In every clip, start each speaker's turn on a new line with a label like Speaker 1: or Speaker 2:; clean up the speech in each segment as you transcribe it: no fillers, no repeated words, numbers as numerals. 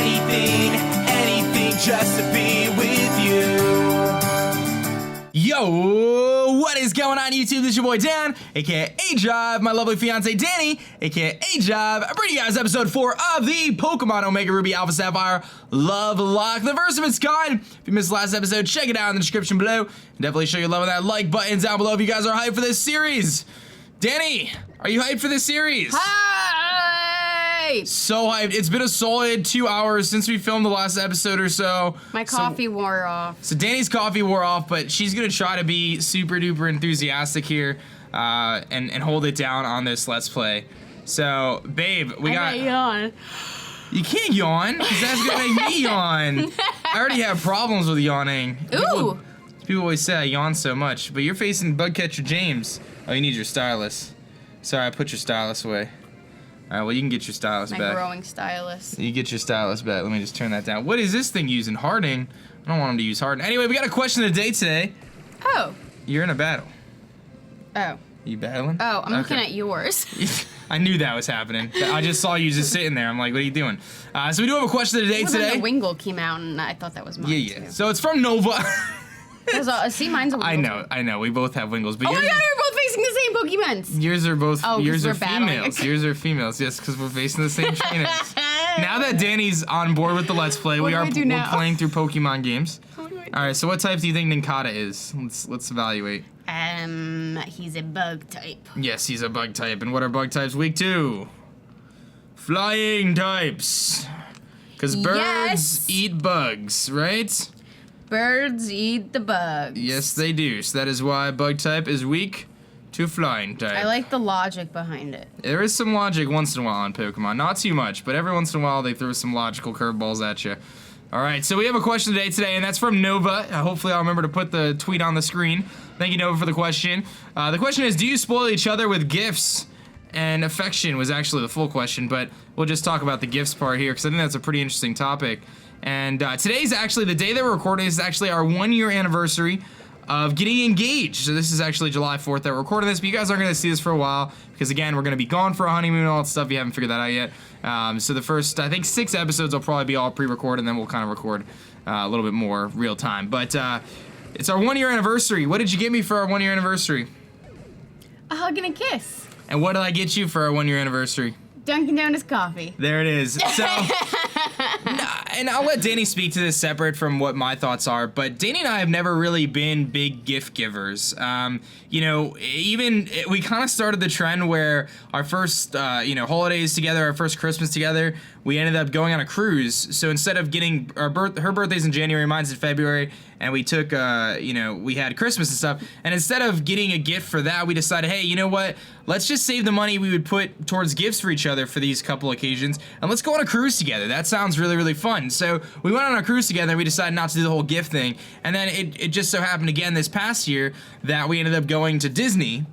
Speaker 1: anything just to be with you.
Speaker 2: Yo, what is going on YouTube? This is your boy Dan, aka aDrive, my lovely fiance Dani, aka aJive. I bring you guys episode 4 of the Pokemon Omega Ruby Alpha Sapphire LoveLocke, the first of its kind. If you missed the last episode, check it out in the description below. Definitely show your love on that like button down below if you guys are hyped for this series. Dani, are you hyped for this series?
Speaker 3: Hi!
Speaker 2: So hyped. It's been a solid 2 hours since we filmed the last episode or so.
Speaker 3: My coffee wore off.
Speaker 2: So Dani's coffee wore off, but she's gonna try to be super duper enthusiastic here and hold it down on this Let's Play. So, babe, we got...
Speaker 3: yawn.
Speaker 2: You can't yawn, because that's gonna make me yawn. I already have problems with yawning.
Speaker 3: Ooh!
Speaker 2: People always say I yawn so much, but you're facing Bugcatcher James. Oh, you need your stylus. Sorry, I put your stylus away. Alright, well, you can get your stylus
Speaker 3: My
Speaker 2: back.
Speaker 3: growing stylus.
Speaker 2: You get your stylus back. Let me just turn that down. What is this thing using? Harding? I don't want him to use Harding. Anyway, we got a question of the day today.
Speaker 3: Oh.
Speaker 2: You're in a battle.
Speaker 3: Oh.
Speaker 2: You battling?
Speaker 3: Oh, I'm looking at yours.
Speaker 2: I knew that was happening. I just saw you just sitting there. I'm like, what are you doing? So we do have a question of the day today.
Speaker 3: The Wingle came out, and I thought that was mine.
Speaker 2: Yeah.
Speaker 3: Too.
Speaker 2: So it's from Nova.
Speaker 3: See, mine's a Wingle.
Speaker 2: I know. We both have Wingles, but
Speaker 3: Oh my
Speaker 2: yours
Speaker 3: god, we're both facing the same Pokemons.
Speaker 2: yours are both.
Speaker 3: Oh, 'cause
Speaker 2: yours
Speaker 3: we're
Speaker 2: are
Speaker 3: battling.
Speaker 2: females. Yours are females. Yes, because we're facing the same trainers. Now that Dani's on board with the Let's Play,
Speaker 3: What
Speaker 2: we're
Speaker 3: do now?
Speaker 2: playing through Pokemon games.
Speaker 3: What do I do?
Speaker 2: All right. So what type do you think Ninkata is? Let's evaluate.
Speaker 3: He's a bug type.
Speaker 2: Yes, he's a bug type. And what are bug types week 2? Flying types. Because birds
Speaker 3: Yes.
Speaker 2: eat bugs, right?
Speaker 3: Birds eat the bugs.
Speaker 2: Yes, they do. So that is why bug type is weak to flying type.
Speaker 3: I like the logic behind it.
Speaker 2: There is some logic once in a while on Pokemon. Not too much, but every once in a while they throw some logical curveballs at you. All right, so we have a question today, and that's from Nova. Hopefully I'll remember to put the tweet on the screen. Thank you, Nova, for the question. The question is, do you spoil each other with gifts? And affection was actually the full question, but we'll just talk about the gifts part here, because I think that's a pretty interesting topic. And today's actually, the day that we're recording is actually our 1-year anniversary of getting engaged. So this is actually July 4th that we're recording this, but you guys aren't gonna see this for a while, because again, we're gonna be gone for a honeymoon and all that stuff. If you haven't figured that out yet. So the first, I think 6 episodes will probably be all pre-recorded, and then we'll kind of record a little bit more real time. But it's our 1-year anniversary. What did you get me for our 1-year anniversary?
Speaker 3: A hug and a kiss.
Speaker 2: And what did I get you for our 1-year anniversary?
Speaker 3: Dunkin' Donuts coffee.
Speaker 2: There it is. So, and I'll let Dani speak to this separate from what my thoughts are, but Dani and I have never really been big gift givers. You know, even we kind of started the trend where our first, you know, holidays together, our first Christmas together, we ended up going on a cruise. So instead of getting her birthday's in January, mine's in February, and we took, you know, we had Christmas and stuff, and instead of getting a gift for that, we decided, hey, you know what? Let's just save the money we would put towards gifts for each other for these couple occasions, and let's go on a cruise together. That sounds really, really fun. So we went on a cruise together, and we decided not to do the whole gift thing, and then it just so happened again this past year that we ended up going to Disney.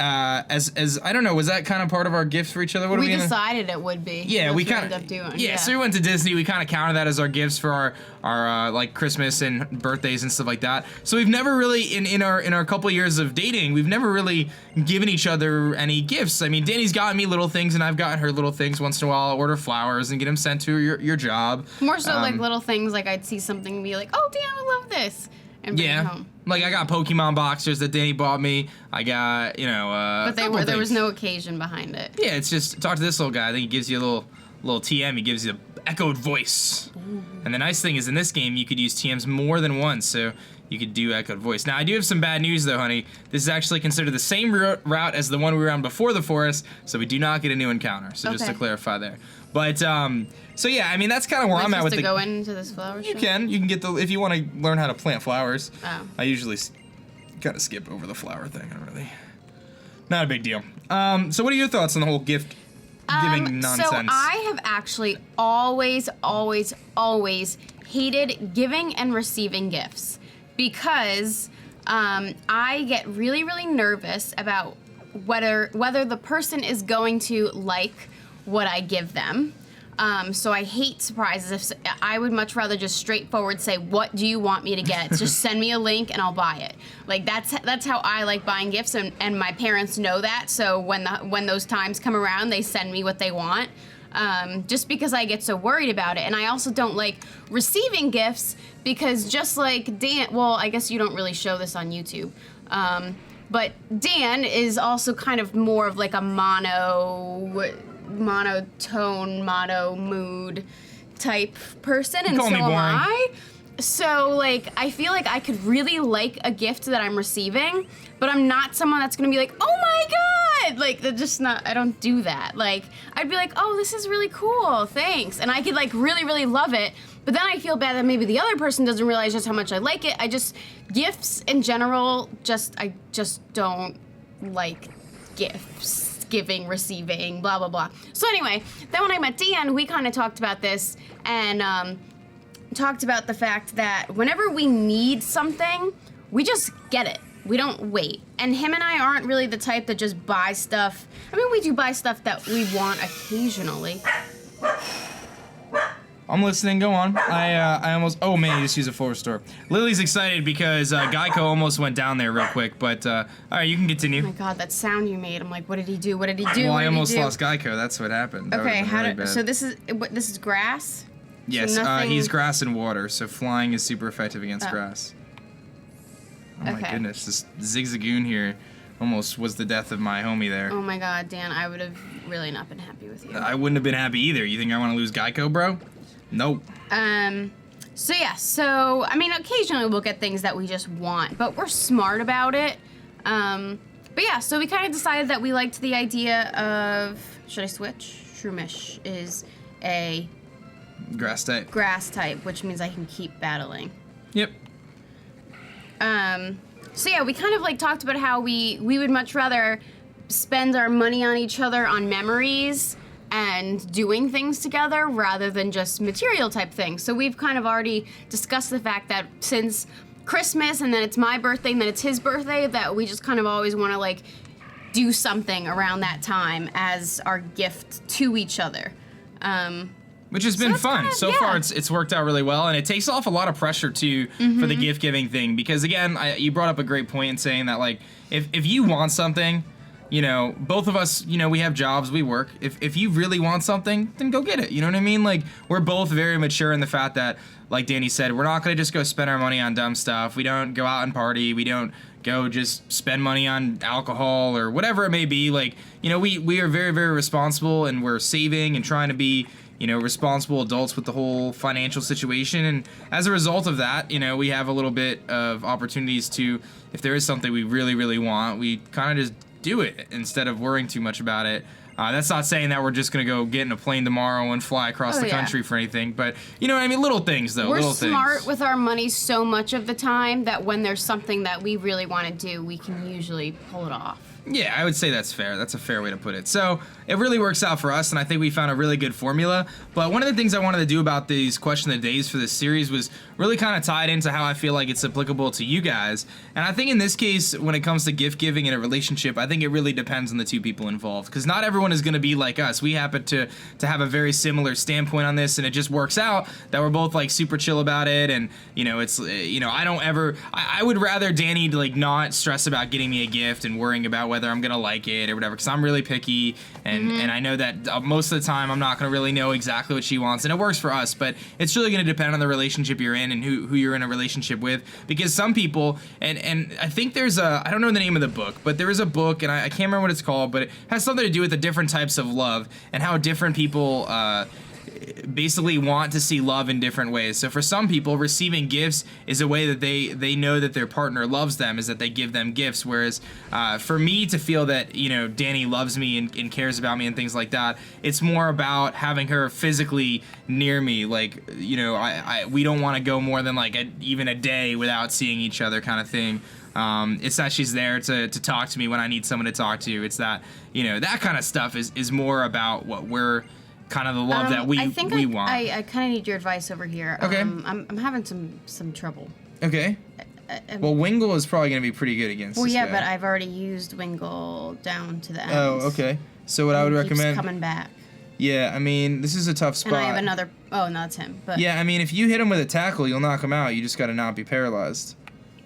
Speaker 2: As I don't know, was that kind of part of our gifts for each other? What
Speaker 3: We decided it would be.
Speaker 2: Yeah,
Speaker 3: That's
Speaker 2: we
Speaker 3: what
Speaker 2: kind
Speaker 3: ended up
Speaker 2: of
Speaker 3: doing.
Speaker 2: Yeah, so we went to Disney. We kind of counted that as our gifts for our like Christmas and birthdays and stuff like that. So we've never really in our couple years of dating, we've never really given each other any gifts. I mean, Dani's gotten me little things, and I've gotten her little things once in a while. I'll order flowers and get them sent to your job.
Speaker 3: More so like little things, like I'd see something and be like, oh, Dan, I love this. And bring it home.
Speaker 2: Like I got Pokemon boxers that Dani bought me. I got, you know,
Speaker 3: But there was no occasion behind it.
Speaker 2: Yeah, it's just talk to this little guy. I think he gives you a little TM. He gives you an echoed voice. Ooh. And the nice thing is in this game you could use TMs more than once, so you could do echoed voice. Now I do have some bad news though, honey. This is actually considered the same route as the one we were on before the forest, so we do not get a new encounter. So just to clarify there. But so yeah, I mean that's kind of where I'm at with the.
Speaker 3: Go into this flower show?
Speaker 2: You can get the if you want to learn how to plant flowers.
Speaker 3: Oh.
Speaker 2: I usually kind of skip over the flower thing. Not a big deal. So what are your thoughts on the whole gift giving nonsense?
Speaker 3: So I have actually always hated giving and receiving gifts because I get really, really nervous about whether the person is going to like what I give them. So I hate surprises. I would much rather just straightforward say, what do you want me to get? Just send me a link and I'll buy it. Like that's how I like buying gifts, and my parents know that. So when those times come around, they send me what they want. just because I get so worried about it. And I also don't like receiving gifts because just like Dan, well, I guess you don't really show this on YouTube, but Dan is also kind of more of like a monotone, mono mood type person, and so am I. So, like, I feel like I could really like a gift that I'm receiving, but I'm not someone that's gonna be like, oh my god! Like, they're just not, I don't do that. Like, I'd be like, oh, this is really cool, thanks. And I could, like, really, really love it, but then I feel bad that maybe the other person doesn't realize just how much I like it. Gifts in general, I just don't like gifts. Giving, receiving, blah, blah, blah. So anyway, then when I met Dan, we kind of talked about this, and, talked about the fact that whenever we need something, we just get it. We don't wait. And him and I aren't really the type that just buy stuff. I mean, we do buy stuff that we want occasionally.
Speaker 2: I'm listening. Go on. I almost. Oh man, you just used a full restore. Lily's excited because Geico almost went down there real quick. But all right, you can continue.
Speaker 3: Oh my god, that sound you made! I'm like, what did he do? What did he do?
Speaker 2: Well, I almost lost Geico. That's what happened.
Speaker 3: Okay, so this is grass.
Speaker 2: Yes,
Speaker 3: so
Speaker 2: he's grass and water, so flying is super effective against grass. Oh my goodness, this zigzagoon here almost was the death of my homie there.
Speaker 3: Oh my god, Dan, I would have really not been happy with you.
Speaker 2: I wouldn't have been happy either. You think I want to lose Geico, bro? Nope.
Speaker 3: So yeah, so, I mean, occasionally we'll get things that we just want, but we're smart about it. But yeah, so we kind of decided that we liked the idea of, should I switch? Shroomish is a
Speaker 2: grass type,
Speaker 3: which means I can keep battling.
Speaker 2: Yep.
Speaker 3: So yeah, we kind of like talked about how we would much rather spend our money on each other on memories and doing things together rather than just material type things. So we've kind of already discussed the fact that since Christmas and then it's my birthday and then it's his birthday, that we just kind of always want to like do something around that time as our gift to each other.
Speaker 2: Which has been fun. So far, it's worked out really well, and it takes off a lot of pressure, too, for the gift-giving thing. Because, again, you brought up a great point in saying that, like, if you want something, you know, both of us, you know, we have jobs, we work. If you really want something, then go get it. You know what I mean? Like, we're both very mature in the fact that, like Dani said, we're not going to just go spend our money on dumb stuff. We don't go out and party. We don't go just spend money on alcohol or whatever it may be. Like, you know, we are very, very responsible, and we're saving and trying to be, you know, responsible adults with the whole financial situation. And as a result of that, you know, we have a little bit of opportunities to, if there is something we really, really want, we kind of just do it instead of worrying too much about it. That's not saying that we're just going to go get in a plane tomorrow and fly across the country for anything. But, you know what I mean? Little things, though.
Speaker 3: We're smart with our money so much of the time that when there's something that we really want to do, we can usually pull it off.
Speaker 2: Yeah, I would say that's fair. That's a fair way to put it. So it really works out for us, and I think we found a really good formula. But one of the things I wanted to do about these question of the days for this series was really kind of tied into how I feel like it's applicable to you guys. And I think in this case, when it comes to gift giving in a relationship, I think it really depends on the two people involved, because not everyone is going to be like us. We happen to have a very similar standpoint on this, and it just works out that we're both like super chill about it. And you know, it's, you know, I would rather Dani like not stress about getting me a gift and worrying about whether I'm gonna like it or whatever, because I'm really picky, and I know that most of the time I'm not gonna really know exactly what she wants, and it works for us, but it's really gonna depend on the relationship you're in and who you're in a relationship with, because some people, and I think there's I don't know the name of the book, but there is a book, and I can't remember what it's called, but it has something to do with the different types of love and how different people basically want to see love in different ways. So for some people, receiving gifts is a way that they know that their partner loves them, is that they give them gifts. Whereas for me to feel that, you know, Dani loves me and cares about me and things like that, it's more about having her physically near me. Like, you know, we don't want to go more than like even a day without seeing each other kind of thing. It's that she's there to talk to me when I need someone to talk to. It's that, you know, that kind of stuff is more about what we're kind of the love that we want.
Speaker 3: I kind of need your advice over here.
Speaker 2: Okay.
Speaker 3: I'm having some trouble.
Speaker 2: Okay. Well, Wingle is probably going to be pretty good against this guy.
Speaker 3: But I've already used Wingle down to the end.
Speaker 2: Oh, okay. So what I would recommend...
Speaker 3: Keeps coming back.
Speaker 2: Yeah, I mean, this is a tough spot.
Speaker 3: And I have another... Oh, no, it's him. But
Speaker 2: yeah, I mean, if you hit him with a tackle, you'll knock him out. You just got to not be paralyzed.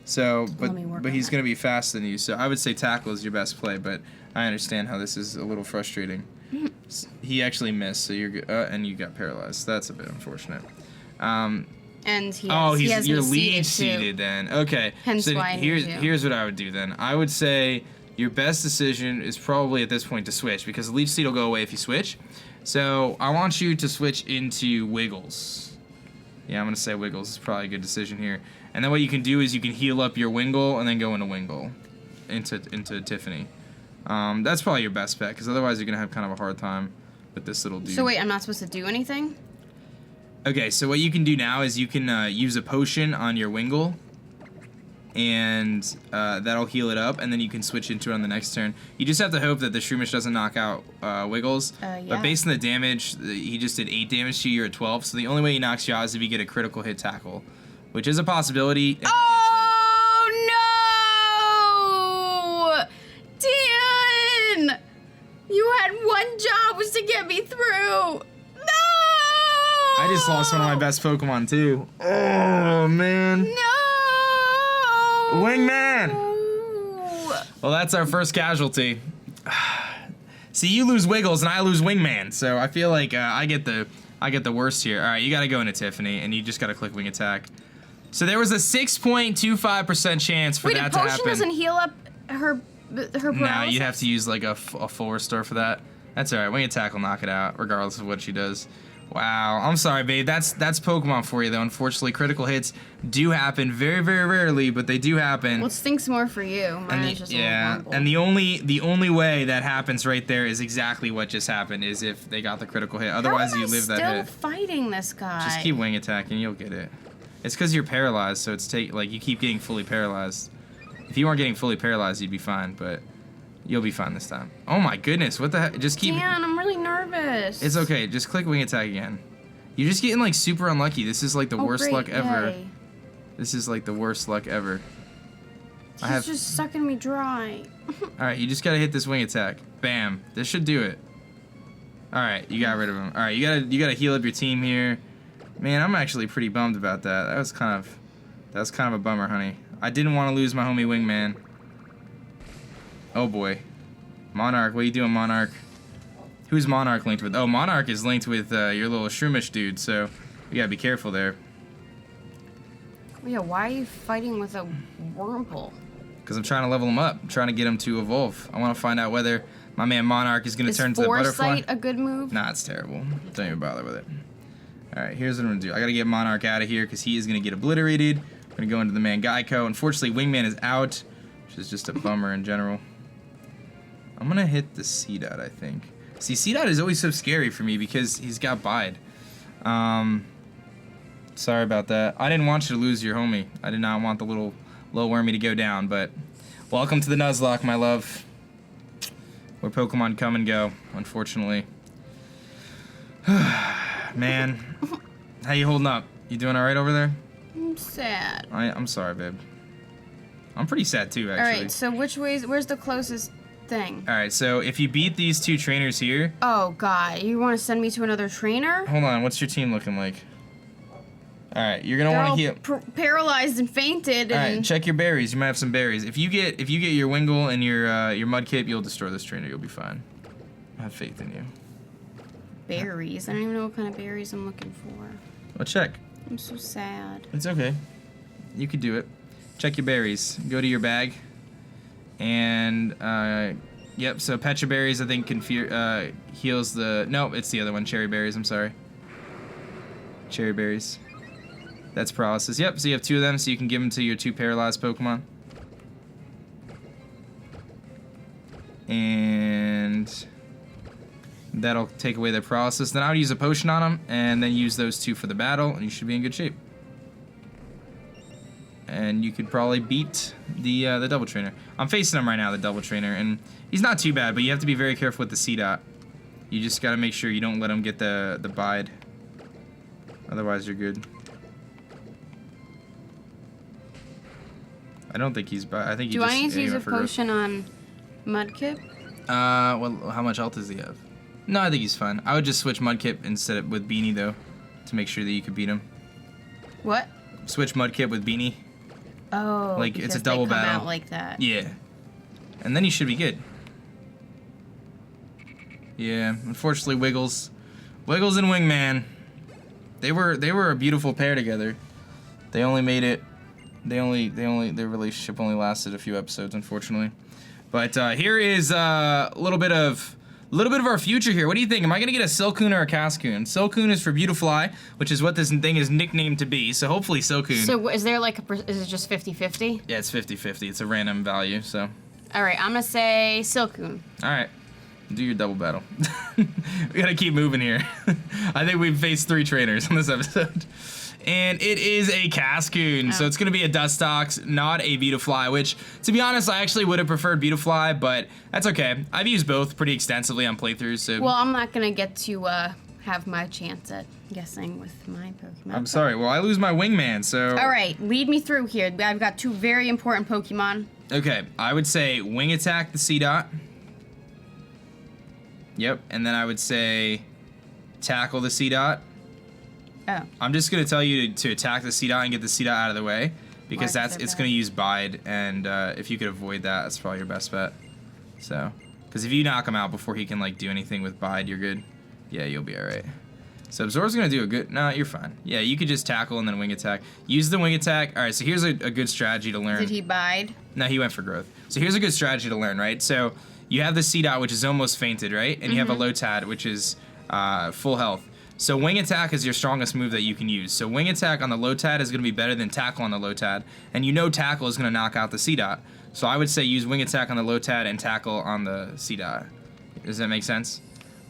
Speaker 2: So, but he's going to be faster than you. So I would say tackle is your best play, but I understand how this is a little frustrating. He actually missed, so you're good. And you got paralyzed. That's a bit unfortunate.
Speaker 3: And
Speaker 2: he has you're
Speaker 3: me
Speaker 2: lead
Speaker 3: seated
Speaker 2: seated then. Okay.
Speaker 3: Hence
Speaker 2: so
Speaker 3: why I need you.
Speaker 2: here's what I would do then. I would say your best decision is probably at this point to switch, because the lead seat will go away if you switch. So I want you to switch into Wiggles. Yeah, I'm gonna say Wiggles is probably a good decision here. And then what you can do is you can heal up your Wingle and then go into Wingle, into Tiffany. That's probably your best bet, because otherwise you're gonna have kind of a hard time with this little dude.
Speaker 3: So wait, I'm not supposed to do anything?
Speaker 2: Okay, so what you can do now is you can use a potion on your Wingle, and that'll heal it up, and then you can switch into it on the next turn. You just have to hope that the Shroomish doesn't knock out Wiggles.
Speaker 3: Yeah.
Speaker 2: But based on the damage, he just did 8 damage to you, you're at 12, so the only way he knocks you out is if you get a critical hit tackle, which is a possibility.
Speaker 3: Oh, no! Dan! You had one job, was to get me through!
Speaker 2: I just lost one of my best Pokemon, too. Oh, man.
Speaker 3: No!
Speaker 2: Wingman! Well, that's our first casualty. See, you lose Wiggles and I lose Wingman, so I feel like I get the worst here. All right, you got to go into Tiffany, and you just got to click Wing Attack. So there was a 6.25% chance for that to happen.
Speaker 3: Wait, a potion doesn't heal up her paralysis?
Speaker 2: No, you'd have to use like a full restore for that. That's all right. Wing Attack will knock it out, regardless of what she does. Wow, I'm sorry, babe. That's Pokemon for you, though. Unfortunately, critical hits do happen very, very rarely, but they do happen.
Speaker 3: Well, it stinks more for you. Mine is just a little horrible.
Speaker 2: And the only way that happens right there is exactly what just happened, is if they got the critical hit. Otherwise, you live that hit.
Speaker 3: Still fighting this guy.
Speaker 2: Just keep Wing Attacking, you'll get it. It's because you're paralyzed, so it's you keep getting fully paralyzed. If you weren't getting fully paralyzed, you'd be fine, but you'll be fine this time. Oh my goodness, what the heck? Just keep.
Speaker 3: Dan, I'm really nervous.
Speaker 2: It's okay. Just click Wing Attack again. You're just getting like super unlucky. This is like the worst
Speaker 3: great,
Speaker 2: luck ever.
Speaker 3: yay.
Speaker 2: This is like the worst luck ever.
Speaker 3: He's just sucking me dry.
Speaker 2: All right, you just gotta hit this Wing Attack. Bam. This should do it. All right, you got rid of him. All right, you gotta heal up your team here. Man, I'm actually pretty bummed about that. That was kind of a bummer, honey. I didn't want to lose my homie Wingman. Oh boy, Monarch. What are you doing, Monarch? Who's Monarch linked with? Oh, Monarch is linked with your little Shroomish dude, so you gotta be careful there.
Speaker 3: Yeah, why are you fighting with a Wurmple?
Speaker 2: Because I'm trying to level him up. I'm trying to get him to evolve. I want to find out whether my man Monarch is gonna turn into the butterfly.
Speaker 3: Is Foresight a good move?
Speaker 2: Nah, it's terrible. Don't even bother with it. All right, here's what I'm gonna do. I gotta get Monarch out of here because he is gonna get obliterated. I'm gonna go into the man Geico. Unfortunately, Wingman is out, which is just a bummer in general. I'm gonna hit the C-Dot, I think. See, C-Dot is always so scary for me because he's got Bide. Sorry about that. I didn't want you to lose your homie. I did not want the little wormy to go down, but welcome to the Nuzlocke, my love. Where Pokemon come and go, unfortunately. Man, how you holding up? You doing all right over there?
Speaker 3: I'm sad.
Speaker 2: I'm sorry, babe. I'm pretty sad too, actually.
Speaker 3: All right, so where's the closest thing?
Speaker 2: All right, so if you beat these two trainers here.
Speaker 3: Oh God, you want to send me to another trainer?
Speaker 2: Hold on, what's your team looking like? All right, you're gonna want to heal.
Speaker 3: Paralyzed and fainted.
Speaker 2: All right, check your berries. You might have some berries. If you get your Wingle and your Mudkip, you'll destroy this trainer. You'll be fine. I have faith in you.
Speaker 3: Berries. I don't even know what kind of berries I'm looking for.
Speaker 2: Well, check.
Speaker 3: I'm so sad.
Speaker 2: It's okay. You could do it. Check your berries. Go to your bag. And, yep, so Pecha Berries, I think, heals the... No, it's the other one. Cherry Berries, I'm sorry. Cherry Berries. That's paralysis. Yep, so you have 2 of them, so you can give them to your 2 paralyzed Pokemon. And that'll take away their paralysis. Then I would use a potion on them, and then use those 2 for the battle, and you should be in good shape. And you could probably beat the Double Trainer. I'm facing him right now, the Double Trainer, and he's not too bad, but you have to be very careful with the C-Dot. You just gotta make sure you don't let him get the Bide. Otherwise, you're good. I don't think he's Bide. I think he
Speaker 3: Do
Speaker 2: just...
Speaker 3: I need to use a potion on Mudkip?
Speaker 2: Well, how much health does he have? No, I think he's fine. I would just switch Mudkip instead with Beanie, though, to make sure that you could beat him.
Speaker 3: What?
Speaker 2: Switch Mudkip with Beanie.
Speaker 3: Oh,
Speaker 2: like it's a double
Speaker 3: they come
Speaker 2: battle.
Speaker 3: Out like that.
Speaker 2: Yeah, and then you should be good. Yeah, unfortunately, Wiggles and Wingman, they were a beautiful pair together. They only made it. Their relationship only lasted a few episodes, unfortunately. But here is a little bit of our future here. What do you think? Am I gonna get a Silcoon or a Cascoon? Silcoon is for Beautifly, which is what this thing is nicknamed to be. So hopefully Silcoon.
Speaker 3: So is there like is it just 50-50?
Speaker 2: Yeah, it's 50-50. It's a random value. So.
Speaker 3: All right, I'm gonna say Silcoon.
Speaker 2: All right. Do your double battle. We gotta keep moving here. I think we've faced 3 trainers on this episode. And it is a Cascoon, so it's gonna be a Dustox, not a Beautifly, which, to be honest, I actually would have preferred Beautifly, but that's okay. I've used both pretty extensively on playthroughs, so...
Speaker 3: Well, I'm not gonna get to have my chance at guessing with my Pokemon.
Speaker 2: I'm sorry, well, I lose my Wingman, so...
Speaker 3: All right, lead me through here. I've got 2 very important Pokemon.
Speaker 2: Okay, I would say Wing Attack the C-Dot. Yep, and then I would say Tackle the C-Dot.
Speaker 3: Oh.
Speaker 2: I'm just gonna tell you to attack the C-Dot and get the C-Dot out of the way, because
Speaker 3: Why?
Speaker 2: it's gonna use Bide, and if you could avoid that, that's probably your best bet. So, because if you knock him out before he can like do anything with Bide, you're good. Yeah, you'll be all right. So Absorb's gonna do a good. No, you're fine. Yeah, you could just tackle and then Wing Attack. Use the Wing Attack. All right. So here's a good strategy to learn.
Speaker 3: Did he bide?
Speaker 2: No, he went for growth. So here's a good strategy to learn, right? So you have the C-Dot, which is almost fainted, right? And you have a Lotad, which is full health. So Wing Attack is your strongest move that you can use. So Wing Attack on the Lotad is going to be better than Tackle on the Lotad. And you know Tackle is going to knock out the C-Dot. So I would say use Wing Attack on the Lotad and Tackle on the C-Dot. Does that make sense?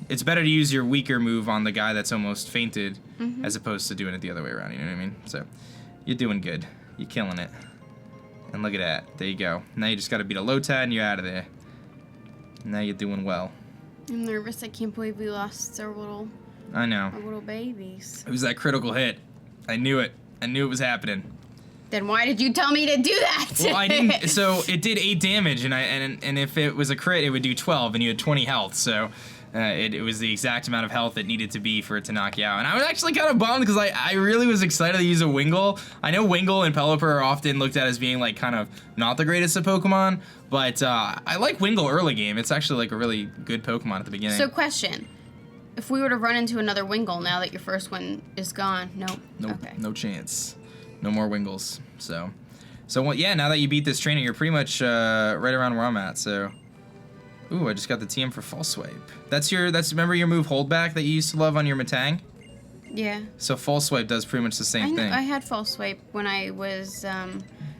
Speaker 2: It's better to use your weaker move on the guy that's almost fainted as opposed to doing it the other way around, you know what I mean? So you're doing good. You're killing it. And look at that. There you go. Now you just got to beat a Lotad and you're out of there. Now you're doing well.
Speaker 3: I'm nervous. I can't believe we lost our little babies.
Speaker 2: It was that critical hit. I knew it. I knew it was happening.
Speaker 3: Then why did you tell me to do that?
Speaker 2: Well, I didn't. So it did 8 damage, and if it was a crit, it would do 12, and you had 20 health. So it was the exact amount of health it needed to be for it to knock you out. And I was actually kind of bummed because I really was excited to use a Wingull. I know Wingull and Pelipper are often looked at as being like kind of not the greatest of Pokemon, but I like Wingull early game. It's actually like a really good Pokemon at the beginning.
Speaker 3: So question. If we were to run into another Wingull now that your first one is gone, nope. Okay.
Speaker 2: No chance. No more Wingulls. So well, yeah, now that you beat this trainer, you're pretty much right around where I'm at, so. Ooh, I just got the TM for False Swipe. Remember your move Holdback that you used to love on your Metang?
Speaker 3: Yeah.
Speaker 2: So False Swipe does pretty much the same thing.
Speaker 3: I had False Swipe when I was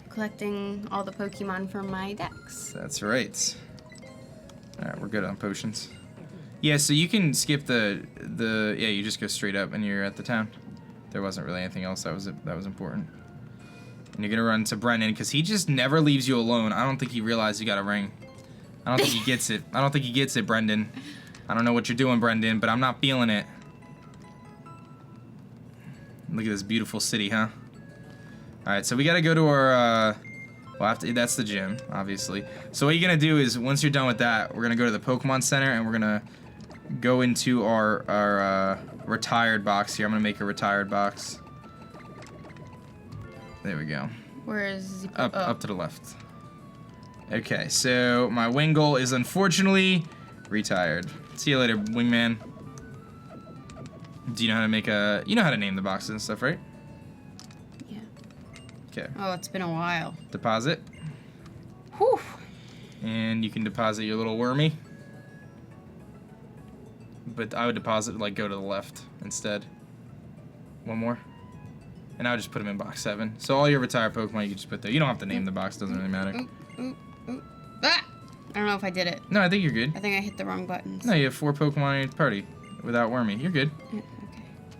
Speaker 3: collecting all the Pokemon from my decks.
Speaker 2: That's right. Alright, we're good on potions. Yeah, so you can skip yeah, you just go straight up and you're at the town. There wasn't really anything else that was important. And you're gonna run to Brendan because he just never leaves you alone. I don't think he realized you got a ring. I don't think he gets it. I don't think he gets it, Brendan. I don't know what you're doing, Brendan, but I'm not feeling it. Look at this beautiful city, huh? Alright, so we gotta go to our that's the gym, obviously. So what you're gonna do is once you're done with that, we're gonna go to the Pokemon Center and we're gonna go into our retired box here. I'm gonna make a retired box. There we go.
Speaker 3: Where is
Speaker 2: up to the left. Okay, so my Wingull is unfortunately retired. See you later, Wingman. Do you know how to make you know how to name the boxes and stuff, right?
Speaker 3: Yeah.
Speaker 2: Okay.
Speaker 3: Oh, it's been a while.
Speaker 2: Deposit.
Speaker 3: Whew.
Speaker 2: And you can deposit your little wormy. But I would deposit, like, go to the left instead. One more. And I would just put them in box 7. So all your retired Pokemon you can just put there. You don't have to name the box, doesn't really matter.
Speaker 3: Ah! I don't know if I did it.
Speaker 2: No, I think you're good.
Speaker 3: I think I hit the wrong buttons.
Speaker 2: No, you have 4 Pokemon in your party without Wormy. You're good.
Speaker 3: Yeah,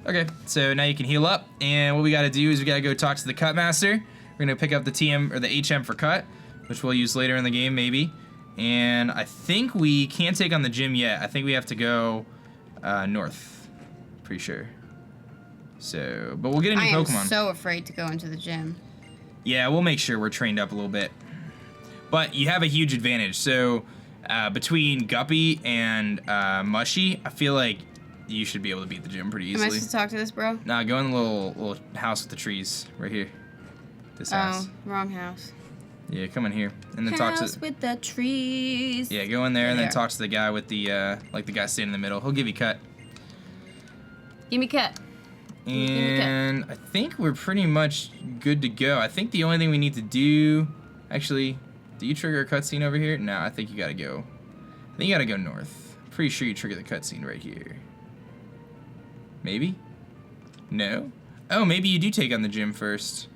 Speaker 2: Okay, so now you can heal up, and what we gotta do is we gotta go talk to the Cut Master. We're gonna pick up the TM or the HM for Cut, which we'll use later in the game, maybe. And I think we can't take on the gym yet. I think we have to go north. Pretty sure. So, but we'll get a new Pokemon.
Speaker 3: I am so afraid to go into the gym.
Speaker 2: Yeah, we'll make sure we're trained up a little bit. But you have a huge advantage. So, between Guppy and Mushy, I feel like you should be able to beat the gym pretty easily.
Speaker 3: Am I supposed to talk to this bro?
Speaker 2: Nah, go in the little house with the trees right here. This house.
Speaker 3: Oh, wrong house.
Speaker 2: Yeah, come in here and then talk
Speaker 3: House
Speaker 2: to.
Speaker 3: with the trees.
Speaker 2: Yeah, go in there and then
Speaker 3: There.
Speaker 2: talk to the guy with the like the guy standing in the middle. He'll give you cut.
Speaker 3: Give me cut. me cut.
Speaker 2: And I think we're pretty much good to go. I think the only thing we need to do, actually, do you trigger a cutscene over here? No, I think you gotta go. I think you gotta go north. Pretty sure you trigger the cutscene right here. Maybe? No? Oh, maybe you do take on the gym first.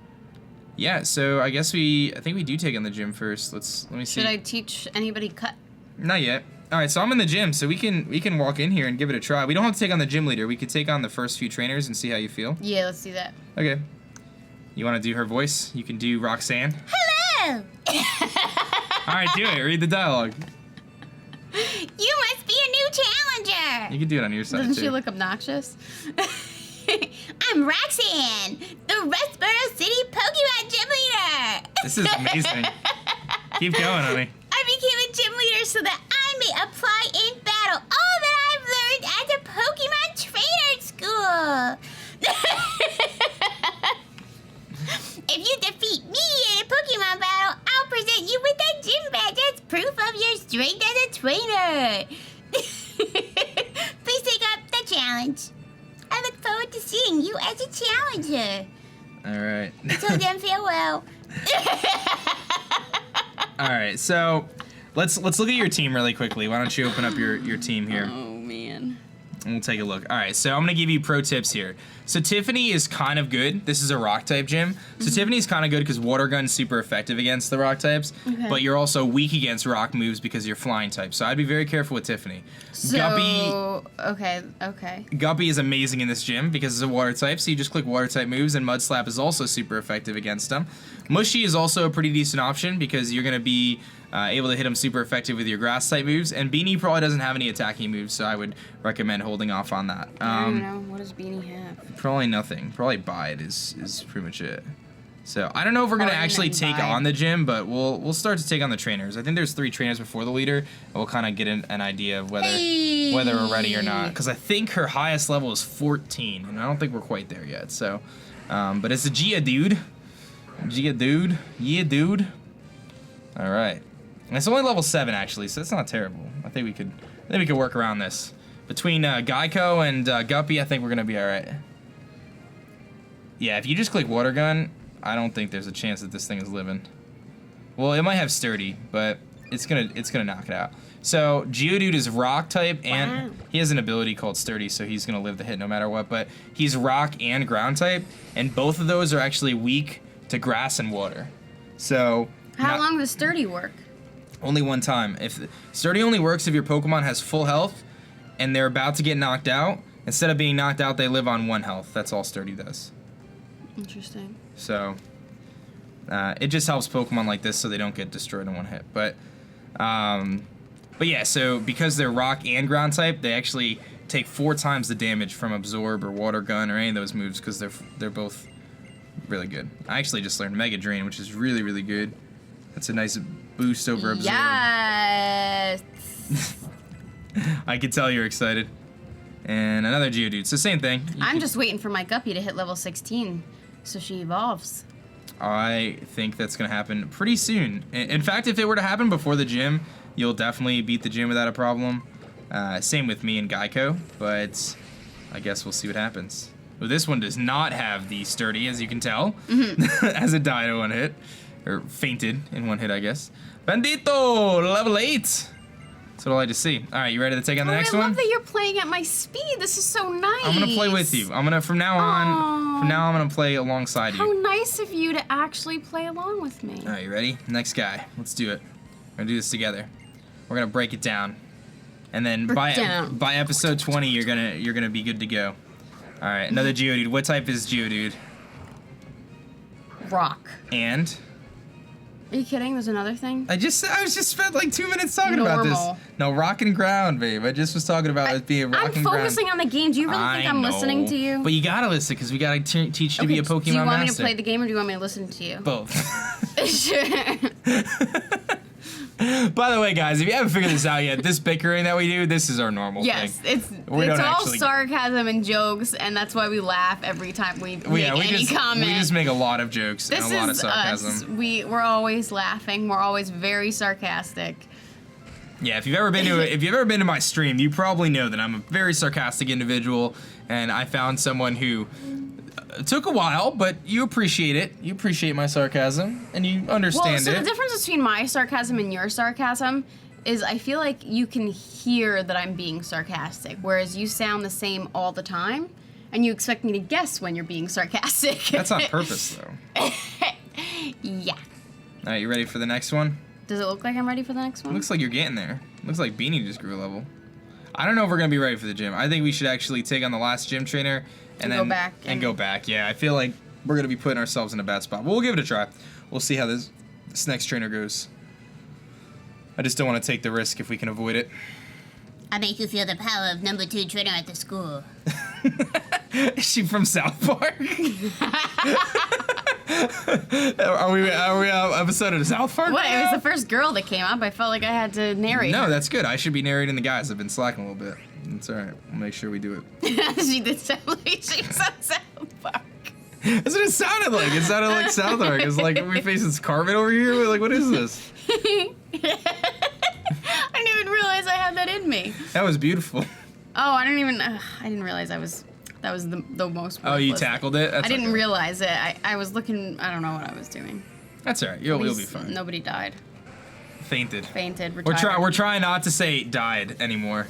Speaker 2: Yeah, so I guess I think we do take on the gym first. Let me see.
Speaker 3: Should I teach anybody cut?
Speaker 2: Not yet. All right, so I'm in the gym, so we can walk in here and give it a try. We don't have to take on the gym leader. We could take on the first few trainers and see how you feel.
Speaker 3: Yeah, let's do that.
Speaker 2: Okay. You want to do her voice? You can do Roxanne.
Speaker 3: Hello!
Speaker 2: All right, do it. Read the dialogue.
Speaker 3: You must be a new challenger!
Speaker 2: You can do it on your side,
Speaker 3: Doesn't
Speaker 2: too.
Speaker 3: she look obnoxious? I'm Roxanne, the Westboro City Pokemon Gym Leader!
Speaker 2: This is amazing. Keep going, honey.
Speaker 3: I became a gym leader so that I may apply in battle all that I've learned at the Pokemon Trainer School! If you defeat me in a Pokemon battle, I'll present you with a gym badge as proof of your strength as a trainer! Please take up the challenge. I look forward to seeing you as a challenger.
Speaker 2: All right.
Speaker 3: Till then, farewell.
Speaker 2: All right, so let's look at your team really quickly. Why don't you open up your team here?
Speaker 3: Oh, man.
Speaker 2: And we'll take a look. All right, so I'm going to give you pro tips here. So Tiffany is kind of good. This is a rock type gym. So Tiffany's kind of good because water gun's super effective against the rock types, but you're also weak against rock moves because you're flying type. So I'd be very careful with Tiffany.
Speaker 3: So, okay.
Speaker 2: Guppy is amazing in this gym because it's a water type, so you just click water type moves, and Mud Slap is also super effective against them. Mushy is also a pretty decent option because you're going to be able to hit them super effective with your grass type moves, and Beanie probably doesn't have any attacking moves, so I would recommend holding off on that.
Speaker 3: I don't know. What does Beanie have?
Speaker 2: Probably nothing. Probably Bide is pretty much it. So I don't know if we're gonna
Speaker 3: Probably
Speaker 2: actually
Speaker 3: nothing
Speaker 2: take
Speaker 3: Bide.
Speaker 2: on the gym, but we'll start to take on the trainers. I think there's 3 trainers before the leader, and we'll kind of get an idea of whether we're ready or not. Because I think her highest level is 14, and I don't think we're quite there yet. So, but it's a Gia dude. Yeah, dude. All right, and it's only level 7 actually, so that's not terrible. I think we could work around this. Between Geico and Guppy, I think we're gonna be all right. Yeah, if you just click water gun, I don't think there's a chance that this thing is living. Well, it might have sturdy, but it's gonna knock it out. So Geodude is rock type, and he has an ability called sturdy, so he's gonna live the hit no matter what. But he's rock and ground type, and both of those are actually weak to grass and water. So
Speaker 3: How long does Sturdy work?
Speaker 2: only one time. If sturdy only works if your Pokemon has full health and they're about to get knocked out. Instead of being knocked out, they live on 1 health. That's all sturdy does.
Speaker 3: Interesting.
Speaker 2: So it just helps Pokemon like this so they don't get destroyed in 1 hit. But yeah, so because they're rock and ground type, they actually take 4 times the damage from Absorb or Water Gun or any of those moves because they're both really good. I actually just learned Mega Drain, which is really, really good. That's a nice boost over Absorb.
Speaker 3: Yes.
Speaker 2: I can tell you're excited. And another Geodude. So same thing.
Speaker 3: I'm just waiting for my Guppy to hit level 16 so she evolves.
Speaker 2: I think that's going to happen pretty soon. In fact, if it were to happen before the gym, you'll definitely beat the gym without a problem. Same with me and Geico, but I guess we'll see what happens. Well, this one does not have the sturdy, as you can tell, as it died in 1 hit. Or fainted in 1 hit, I guess. Bandito, level 8. That's what I like to see. All right, you ready to take on the next
Speaker 3: I
Speaker 2: one?
Speaker 3: love that you're playing at my speed. This is so nice.
Speaker 2: I'm gonna play with you. From now on, I'm gonna play alongside
Speaker 3: How
Speaker 2: you.
Speaker 3: nice of you to actually play along with me.
Speaker 2: All right, you ready? Next guy. Let's do it. We're gonna do this together. We're gonna break it down, and then by episode 20, you're gonna be good to go. All right, another Geodude. What type is Geodude?
Speaker 3: Rock.
Speaker 2: And
Speaker 3: Are you kidding? There's another thing?
Speaker 2: I just spent like 2 minutes talking about
Speaker 3: Normal.
Speaker 2: this. No, rock and ground, babe. I just was talking about it being rock and
Speaker 3: I'm
Speaker 2: ground.
Speaker 3: focusing on the game. Do you really think I'm listening to you?
Speaker 2: But you gotta listen because we gotta teach you to be a Pokemon
Speaker 3: Do you want me to
Speaker 2: master.
Speaker 3: play the game or do you want me to listen to you?
Speaker 2: Both.
Speaker 3: Sure.
Speaker 2: By the way, guys, if you haven't figured this out yet, this bickering that we do, this is our normal
Speaker 3: Yes,
Speaker 2: thing.
Speaker 3: it's all sarcasm and jokes, and that's why we laugh every time we make any comment.
Speaker 2: We just make a lot of jokes
Speaker 3: This
Speaker 2: and a lot of
Speaker 3: is
Speaker 2: sarcasm.
Speaker 3: us. We're always laughing. We're always very sarcastic.
Speaker 2: Yeah, if you've ever been to my stream, you probably know that I'm a very sarcastic individual, and I found someone who took a while, but you appreciate it. You appreciate my sarcasm, and you understand
Speaker 3: so
Speaker 2: it.
Speaker 3: the difference between my sarcasm and your sarcasm is I feel like you can hear that I'm being sarcastic, whereas you sound the same all the time, and you expect me to guess when you're being sarcastic.
Speaker 2: That's on purpose, though.
Speaker 3: Yeah.
Speaker 2: All right, you ready for the next one?
Speaker 3: Does it look like I'm ready for the next one?
Speaker 2: Looks like you're getting there. Looks like Beanie just grew a level. I don't know if we're gonna be ready for the gym. I think we should actually take on the last gym trainer and then go back. Yeah, I feel like we're gonna be putting ourselves in a bad spot. But we'll give it a try. We'll see how this next trainer goes. I just don't want to take the risk if we can avoid it.
Speaker 4: I make you feel the power of number 2 trainer at the school.
Speaker 2: Is she from South Park? Are we episode of South Park?
Speaker 3: What? It was the first girl that came up. I felt like I had to narrate.
Speaker 2: No, that's good. I should be narrating the guys. I've been slacking a little bit. It's all right. We'll make sure we do it.
Speaker 3: She did sound like she was on South Park.
Speaker 2: That's what it sounded like. It sounded like South Park. It's like, are we facing Carmen over here? We're like, what is this?
Speaker 3: I didn't even realize I had that in me.
Speaker 2: That was beautiful.
Speaker 3: Oh, I didn't realize that was the most.
Speaker 2: Oh, you
Speaker 3: worthless
Speaker 2: tackled it? That's
Speaker 3: I didn't
Speaker 2: okay.
Speaker 3: realize it. I was looking. I don't know what I was doing.
Speaker 2: That's all right. You'll be
Speaker 3: At least
Speaker 2: fine.
Speaker 3: Nobody died.
Speaker 2: Fainted.
Speaker 3: Retired.
Speaker 2: We're trying not to say died anymore.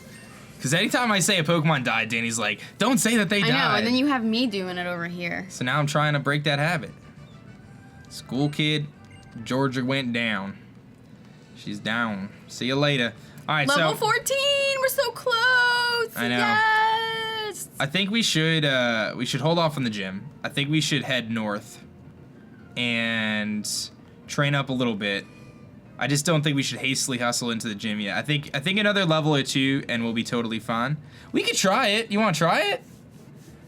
Speaker 2: Because anytime I say a Pokemon died, Danny's like, don't say that they died.
Speaker 3: I know, and then you have me doing it over here.
Speaker 2: So now I'm trying to break that habit. School kid, Georgia went down. She's down. See you later. All right,
Speaker 3: Level 14. We're so close.
Speaker 2: I know.
Speaker 3: Yes.
Speaker 2: I think we should hold off on the gym. I think we should head north and train up a little bit. I just don't think we should hastily hustle into the gym yet. I think another level or 2 and we'll be totally fine. We could try it. You want to try it?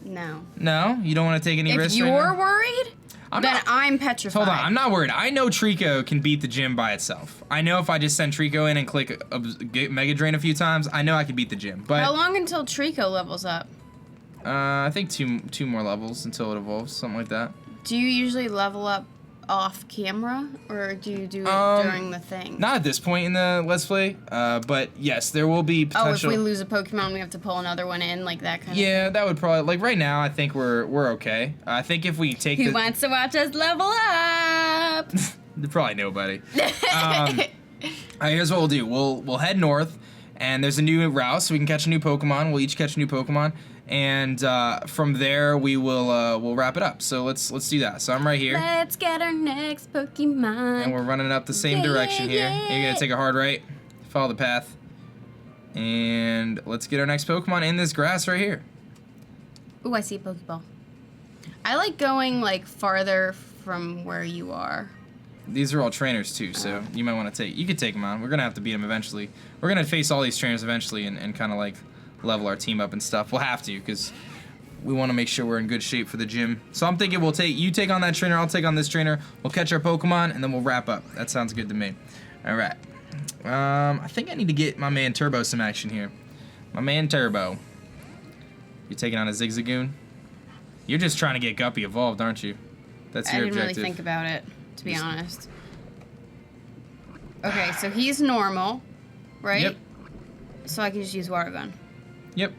Speaker 3: No.
Speaker 2: No? You don't want to take any risks
Speaker 3: If
Speaker 2: right now?
Speaker 3: you're worried, I'm petrified.
Speaker 2: Hold on, I'm not worried. I know Trico can beat the gym by itself. I know if I just send Trico in and click Mega Drain a few times, I know I can beat the gym. But
Speaker 3: how long until Trico levels up?
Speaker 2: I think two more levels until it evolves, something like that.
Speaker 3: Do you usually level up off camera, or do you do it during the thing?
Speaker 2: Not at this point in the Let's Play, but yes, there will be potential.
Speaker 3: Oh, if we lose a Pokemon, we have to pull another one in, like that kind of
Speaker 2: Yeah,
Speaker 3: thing?
Speaker 2: that would probably, like right now, I think we're okay. I think if we take
Speaker 3: Who wants to watch us level up?
Speaker 2: probably nobody. All right, here's what we'll do. We'll head north, and there's a new route, so we can catch a new Pokemon. We'll each catch a new Pokemon, and from there we'll wrap it up. So let's do that. So I'm right here,
Speaker 3: Let's get our next Pokemon.
Speaker 2: and we're running up the same
Speaker 3: Yeah,
Speaker 2: direction here.
Speaker 3: yeah.
Speaker 2: You're gonna take a hard right, follow the path, and let's get our next Pokemon in this grass right here.
Speaker 3: Ooh, I see a Pokeball. I like going like farther from where you are.
Speaker 2: These are all trainers too, so you might want to you could take them on. We're gonna have to beat them eventually. We're gonna face all these trainers eventually and kind of like level our team up and stuff. We'll have to because we want to make sure we're in good shape for the gym. So I'm thinking you take on that trainer, I'll take on this trainer. We'll catch our Pokemon and then we'll wrap up. That sounds good to me. All right. I think I need to get my man Turbo some action here. My man Turbo. You're taking on a Zigzagoon. You're just trying to get Guppy evolved, aren't you? That's your
Speaker 3: I didn't
Speaker 2: objective.
Speaker 3: really think about it, to be honest. Okay, so he's normal, right?
Speaker 2: Yep.
Speaker 3: So I can just use Water Gun.
Speaker 2: Yep.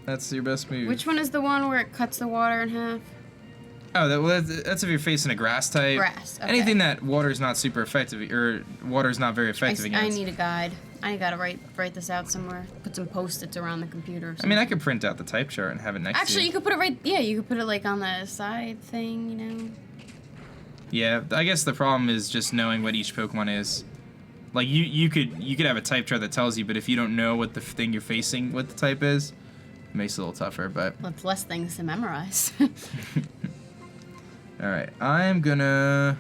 Speaker 2: That's your best move.
Speaker 3: Which one is the one where it cuts the water in half?
Speaker 2: Oh, that's if you're facing a grass type.
Speaker 3: Grass, okay.
Speaker 2: Anything that water's not super effective, or water's not very effective
Speaker 3: I
Speaker 2: against.
Speaker 3: need a guide. I gotta write this out somewhere. Put some post-its around the computer. Or
Speaker 2: I mean, I could print out the type chart and have it next to
Speaker 3: Actually,
Speaker 2: you.
Speaker 3: you could put it right. Yeah, you could put it like on the side thing, you know.
Speaker 2: Yeah, I guess the problem is just knowing what each Pokemon is. Like you could have a type chart that tells you, but if you don't know what the thing you're facing, what the type is, it makes it a little tougher. But
Speaker 3: Well, it's less things to memorize.
Speaker 2: all right, I'm gonna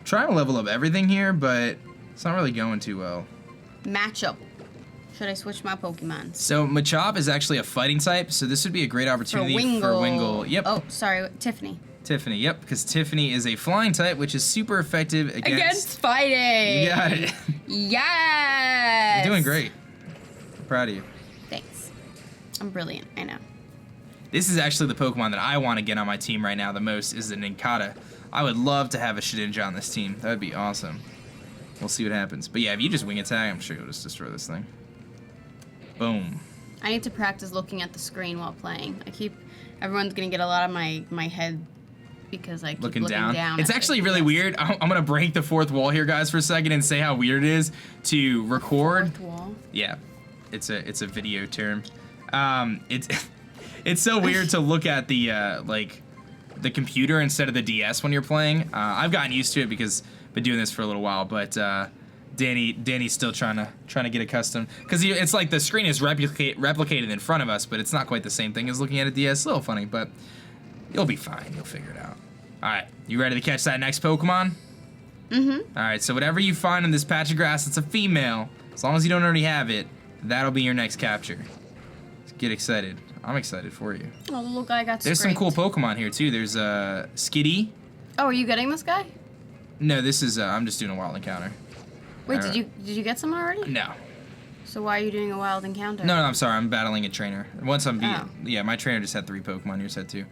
Speaker 2: try to level up everything here, but it's not really going too well.
Speaker 3: Matchup. Should I switch my Pokemon?
Speaker 2: So Machop is actually a fighting type, so this would be a great opportunity for Wingull. Yep.
Speaker 3: Oh, sorry, Tiffany.
Speaker 2: Tiffany, yep, because Tiffany is a flying type, which is super effective
Speaker 3: Against fighting.
Speaker 2: You got it.
Speaker 3: Yes.
Speaker 2: You're doing great. I'm proud of you.
Speaker 3: Thanks. I'm brilliant. I know.
Speaker 2: This is actually the Pokemon that I want to get on my team right now the most is the Nincada. I would love to have a Shedinja on this team. That would be awesome. We'll see what happens. But yeah, if you just wing attack, I'm sure you'll just destroy this thing. Boom.
Speaker 3: I need to practice looking at the screen while playing. Everyone's gonna get a lot of my head because I keep looking down.
Speaker 2: It's actually really weird. I'm gonna break the fourth wall here, guys, for a second and say how weird it is to record.
Speaker 3: Fourth wall?
Speaker 2: Yeah, it's a video term. It's so weird to look at the the computer instead of the DS when you're playing. I've gotten used to it because I've been doing this for a little while, but Danny's still trying to get accustomed because it's like the screen is replicated in front of us, but it's not quite the same thing as looking at a DS. It's a little funny, but you'll be fine. You'll figure it out. All right, you ready to catch that next Pokemon?
Speaker 3: Mm-hmm.
Speaker 2: All right, so whatever you find in this patch of grass that's a female, as long as you don't already have it, that'll be your next capture. Get excited. I'm excited for you.
Speaker 3: Oh, the little guy got
Speaker 2: There's some cool Pokemon here too. There's Skitty.
Speaker 3: Oh, are you getting this guy?
Speaker 2: No, this is I'm just doing a wild encounter.
Speaker 3: Wait, did you get some already?
Speaker 2: No.
Speaker 3: So why are you doing a wild encounter?
Speaker 2: No, I'm sorry. I'm battling a trainer. Once I'm beat.
Speaker 3: Oh.
Speaker 2: Yeah, my trainer just had 3 Pokemon. Yours had 2.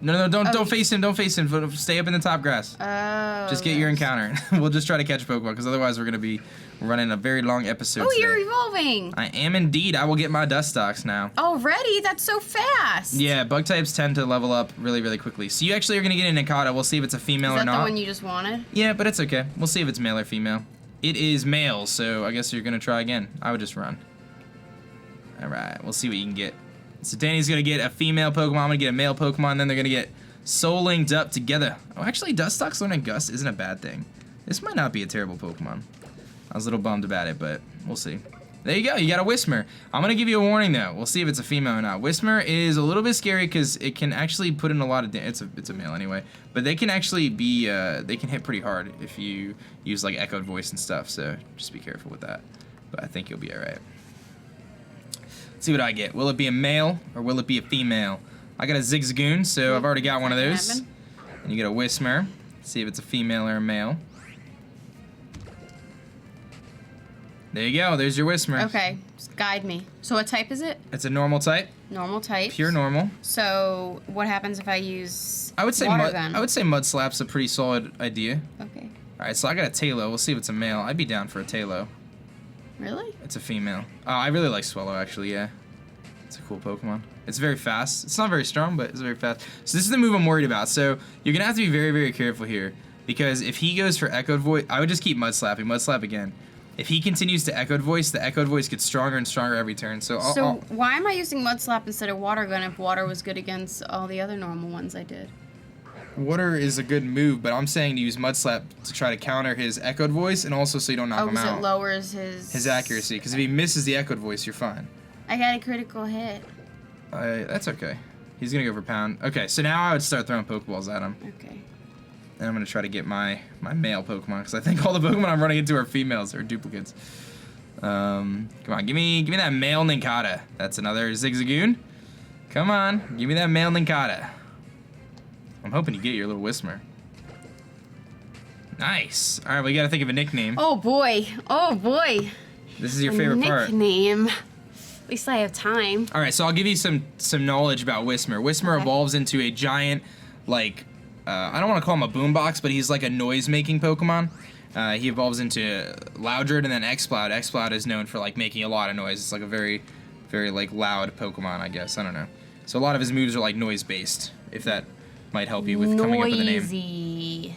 Speaker 2: No, don't face him. Don't face him. Stay up in the top grass.
Speaker 3: Oh.
Speaker 2: Just get your encounter. We'll just try to catch Pokemon because otherwise we're gonna be running a very long episode.
Speaker 3: Oh,
Speaker 2: today.
Speaker 3: you're evolving.
Speaker 2: I am indeed. I will get my Dustox now.
Speaker 3: Already? That's so fast.
Speaker 2: Yeah, bug types tend to level up really, really quickly. So you actually are gonna get a Nincada. We'll see if it's a female or not.
Speaker 3: Is that the one you just wanted?
Speaker 2: Yeah, but it's okay. We'll see if it's male or female. It is male, so I guess you're gonna try again. I would just run. All right, we'll see what you can get. So Danny's gonna get a female Pokemon. I'm gonna get a male Pokemon. Then they're gonna get soul linked up together. Oh, actually, Dustox learning Gust isn't a bad thing. This might not be a terrible Pokemon. I was a little bummed about it, but we'll see. There you go. You got a Whismur. I'm gonna give you a warning though. We'll see if it's a female or not. Whismur is a little bit scary because it can actually put in a lot of damage. It's a male anyway, but they can actually be they can hit pretty hard if you use like echoed voice and stuff. So just be careful with that. But I think you'll be all right. Let's see what I get. Will it be a male or will it be a female? I got a Zigzagoon, so I've already got one of those. And you get a Whismur. See if it's a female or a male. There you go. There's your Whismur.
Speaker 3: Okay, just guide me. So what type is it?
Speaker 2: It's a normal type.
Speaker 3: Normal type.
Speaker 2: Pure normal.
Speaker 3: So what happens if I use
Speaker 2: I would say
Speaker 3: water gun?
Speaker 2: I would say Mud Slap's a pretty solid idea.
Speaker 3: Okay.
Speaker 2: All right, so I got a Tailo. We'll see if it's a male. I'd be down for a Tailo.
Speaker 3: Really?
Speaker 2: It's a female. Oh, I really like Swallow actually. Yeah, it's a cool Pokemon. It's very fast. It's not very strong, but it's very fast. So this is the move I'm worried about. So you're gonna have to be very, very careful here because if he goes for Echoed Voice, I would just keep Mud Slapping. Mud Slap again. If he continues to Echoed Voice, the Echoed Voice gets stronger and stronger every turn. So
Speaker 3: why am I using Mud Slap instead of Water Gun if Water was good against all the other normal ones I did?
Speaker 2: Water is a good move, but I'm saying to use Mud Slap to try to counter his Echoed Voice and also so you don't knock him out.
Speaker 3: It lowers his
Speaker 2: accuracy. Because if he misses the Echoed Voice, you're fine.
Speaker 3: I got a critical hit.
Speaker 2: That's okay. He's gonna go for Pound. Okay, so now I would start throwing Pokeballs at him.
Speaker 3: Okay.
Speaker 2: And I'm gonna try to get my male Pokemon because I think all the Pokemon I'm running into are females or duplicates. Come on, give me that male Nincada. That's another Zigzagoon. Come on, give me that male Nincada. I'm hoping you get your little Whismur. Nice. All right, we gotta think of a nickname.
Speaker 3: Oh boy. Oh boy.
Speaker 2: This is your favorite part.
Speaker 3: Nickname. At least I have time.
Speaker 2: All right, so I'll give you some knowledge about Whismur. Whismur evolves into a giant, like, I don't want to call him a boombox, but he's like a noise-making Pokemon. He evolves into Loudred and then Exploud. Exploud is known for like making a lot of noise. It's like a very, very like loud Pokemon, I guess. I don't know. So a lot of his moves are like noise-based. If that might help you with coming up with a name.
Speaker 3: Noisy.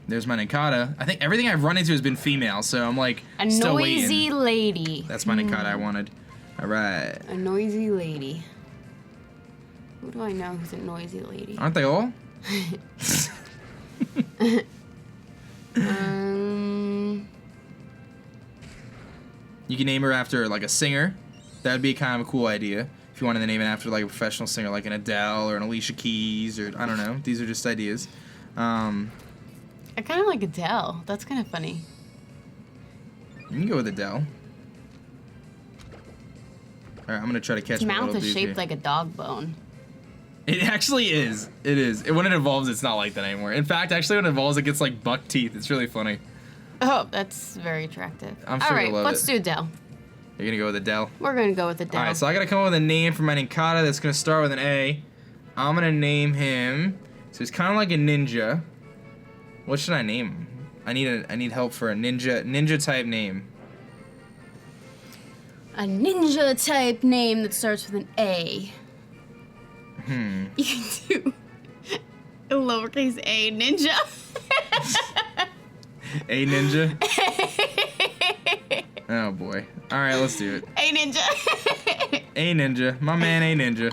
Speaker 2: There's my Nincada. I think everything I've run into has been female, so I'm like
Speaker 3: A
Speaker 2: still
Speaker 3: noisy
Speaker 2: waiting.
Speaker 3: lady.
Speaker 2: That's my Nincada I wanted. All right.
Speaker 3: A noisy lady. Who do I know who's a noisy lady?
Speaker 2: Aren't they all? You can name her after like a singer. That would be kind of a cool idea. If you wanted to name it after like a professional singer, like an Adele or an Alicia Keys, or I don't know. These are just ideas.
Speaker 3: I kind of like Adele. That's kind of funny.
Speaker 2: You can go with Adele. All right, I'm gonna try to catch
Speaker 3: His
Speaker 2: my
Speaker 3: mouth
Speaker 2: little
Speaker 3: is
Speaker 2: dude
Speaker 3: shaped
Speaker 2: here.
Speaker 3: like a dog bone.
Speaker 2: It actually is. It is. When it evolves, it's not like that anymore. In fact, actually, when it evolves, it gets like buck teeth. It's really funny.
Speaker 3: Oh, that's very attractive.
Speaker 2: I'm sure
Speaker 3: All right,
Speaker 2: you'll love
Speaker 3: let's
Speaker 2: it.
Speaker 3: do Dell.
Speaker 2: You're gonna go with Adele.
Speaker 3: We're gonna go with the Dell.
Speaker 2: All right, so I gotta come up with a name for my Ninkata that's gonna start with an A. I'm gonna name him. So he's kind of like a ninja. What should I name him? I need help for a ninja type name.
Speaker 3: A ninja type name that starts with an A. You can do a lowercase a ninja.
Speaker 2: A ninja. Oh boy. All right, let's do it.
Speaker 3: A ninja.
Speaker 2: A ninja. My man, A ninja.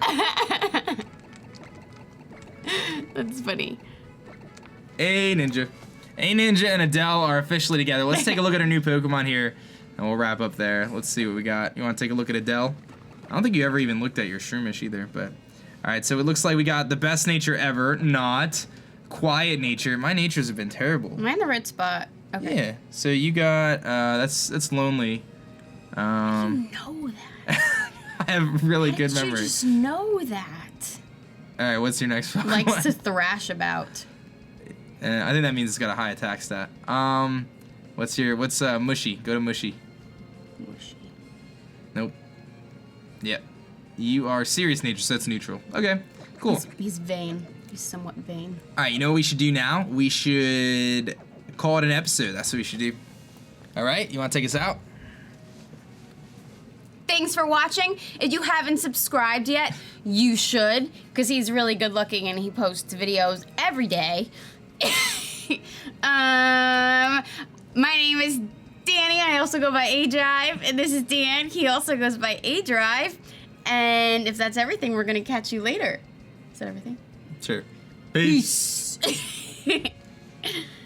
Speaker 3: That's funny.
Speaker 2: A ninja. A ninja and Adele are officially together. Let's take a look at our new Pokemon here, and we'll wrap up there. Let's see what we got. You want to take a look at Adele? I don't think you ever even looked at your Shroomish either, but... Alright, so it looks like we got the best nature ever, not quiet nature. My natures have been terrible.
Speaker 3: Am I in the right spot? Okay.
Speaker 2: Yeah, so you got, that's lonely.
Speaker 3: You know that.
Speaker 2: I have really good
Speaker 3: You
Speaker 2: memory.
Speaker 3: just know that.
Speaker 2: Alright, what's your next Pokemon?
Speaker 3: Likes to thrash about.
Speaker 2: I think that means it's got a high attack stat. What's Mushy? Go to Mushy.
Speaker 3: Mushy.
Speaker 2: Nope. Yep. You are serious nature, so that's neutral. Okay, cool.
Speaker 3: He's vain. He's somewhat vain.
Speaker 2: Alright, you know what we should do now? We should call it an episode. That's what we should do. Alright, you want to take us out?
Speaker 3: Thanks for watching. If you haven't subscribed yet, you should, because he's really good looking and he posts videos every day. My name is Dani. I also go by aJive, and this is Dan. He also goes by aDrive. And if that's everything, we're gonna catch you later. Is that everything?
Speaker 2: Sure.
Speaker 3: Peace.